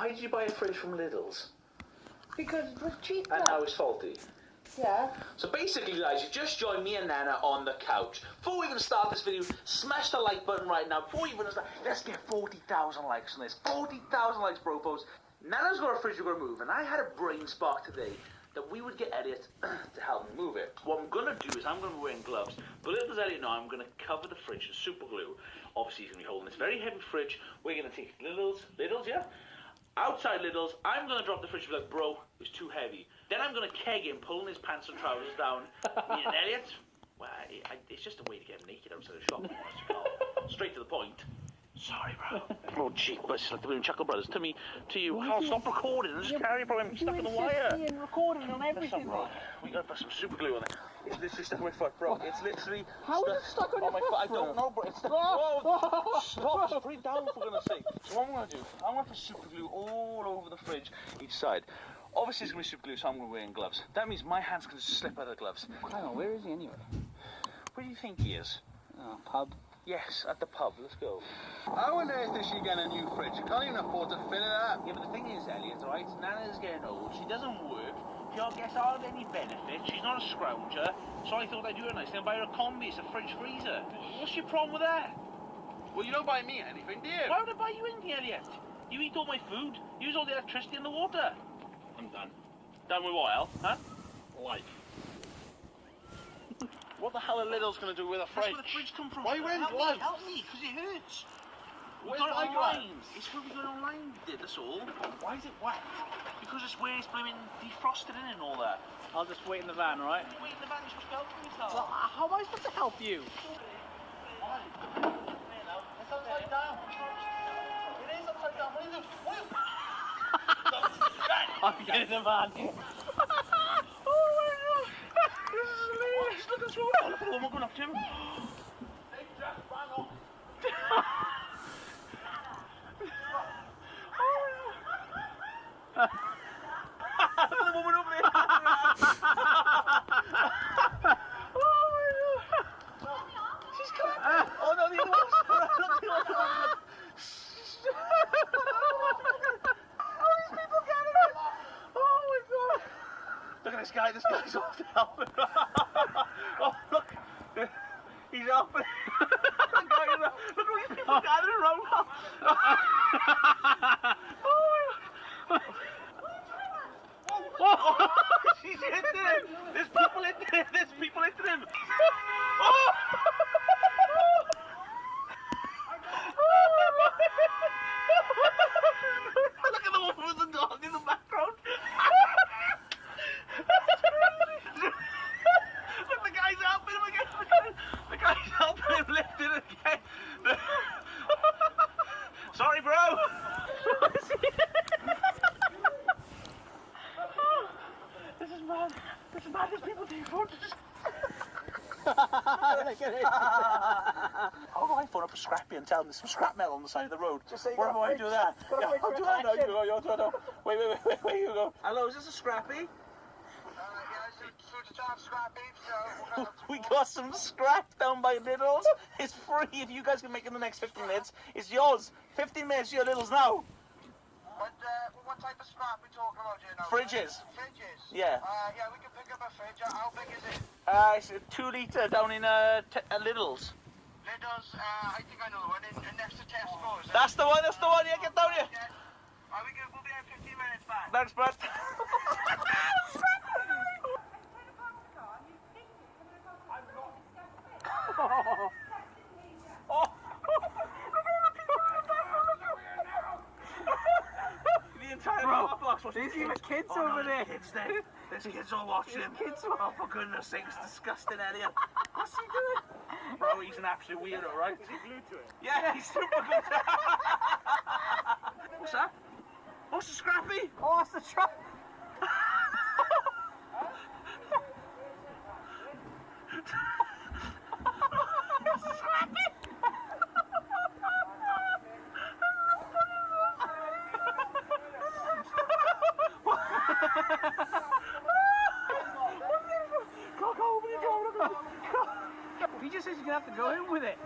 why did you buy a fridge from Lidl's? Because it was cheap. And now it's faulty. Yeah. So basically, guys, you just joined me and Nana on the couch. Before we even start this video, smash the like button right now. Before we even start, let's get 40,000 likes on this. 40,000 likes, bro, folks. Nana's got a fridge we're going to move, and I had a brain spark today that we would get Elliot to help me move it. What I'm going to do is I'm going to be wearing gloves. But little does Elliot know, I'm going to cover the fridge with super glue. Obviously, he's going to be holding this very heavy fridge. We're going to take Lidl's, yeah? Outside Lidl's, I'm going to drop the fridge and be like, bro, it's too heavy. Then I'm going to keg him, pulling his pants and trousers down. Me and Elliot, well, it's just a way to get naked outside the shop. Straight to the point. Sorry, bro. Oh, gee, but it's like the Blue Chuckle Brothers. To me, to you. Carl, stop recording and just carry it, bro. I'm stuck in the wire. You're recording on everything, bro. We got to put some super glue on it. It's literally stuck on my foot, bro. It's literally How is it stuck on your foot? I don't know, bro. It's stuck. Whoa! Stop! Just put it down, for goodness sake. So what I'm going to do, I'm going to put super glue all over the fridge, each side. Obviously, it's going to be super glue, so I'm going to be wearing gloves. That means my hands can just slip out of the gloves. Hang on, where is he anyway? Where do you think he is? Oh, pub. Yes, at the pub. Let's go. How on earth is she getting a new fridge? You can't even afford to fill it up. Yeah, but the thing is, Elliot, right? Nana's getting old. She doesn't work. She gets hardly any benefit. She's not a scrounger. So I thought I'd do her a nice thing and buy her a combi. It's a fridge freezer. What's your problem with that? Well, you don't buy me anything, do you? Why would I buy you anything, Elliot? You eat all my food. You use all the electricity and the water. I'm done. Done with what, Al? Huh? Life. What the hell are Lidl's going to do with a fridge? That's where the fridge come from. Why went help life? Help me, because it hurts. We Where's got it my online. It's where we got it online, did, that's all. Why is it wet? Because it's where it's blooming defrosted in and all that. I'll just wait in the van, right? You wait in the van, you're supposed to help me, yourself. Well, how am I supposed to help you? It's upside down. It is upside down. What are you doing? I'm getting in the van. He's looking through it. Oh, look at the woman going up to him. They just ran off. Look at the woman over there. Oh my God. She's coming. Oh no, the other one's look, the other one. Oh, these people getting it. Oh my God. Look at this guy. This guy's off to help him. Oh, look. He's helping. Look at all these people gathering around. Oh, she's hitting him! There's people in there! There's people hitting him! Oh! Look at the woman with the dog in the background! Look, the guy's helping him again! The guy's helping him lift it again! Sorry, bro! This is mad. This is mad. There's people taking photos. How do I phone up a Scrappy and tell him there's some scrap metal on the side of the road? Just say you Where got do a I fridge. do that? Got a Yeah, fridge I'll for do that now. action. You go. Wait, you go. Hello, is this a Scrappy? We got some scrap down by Lidl's. It's free if you guys can make it in the next 15 minutes. It's yours. 15 minutes, your Lidl's now. What type of scrap we talking about here now? Fridges. Fridges? Yeah. Yeah, we can pick up a fridge. How big is it? It's a 2 litre down in Lidl's. Lidl's, I think I know the one, in next to Tesco's. That's the one, yeah, get down here. We'll be there in 15 minutes back. Thanks, bud. The entire car box was There's even kids over there. Kids there. There's kids all watching him. Kids. Oh, for goodness sake, it's disgusting, Elliot. What's he doing? Bro, he's an absolute weirdo, right? Is he glued to it? Yeah, he's super good. What's that? What's the Scrappy? Oh, that's the truck. He just says you're gonna have to go in with it.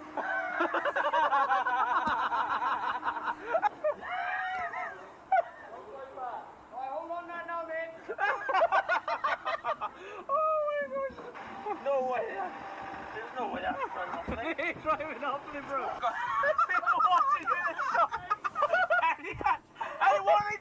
know where that's from. He's driving off with it, bro. People watching you in the shop. Elliot, what are they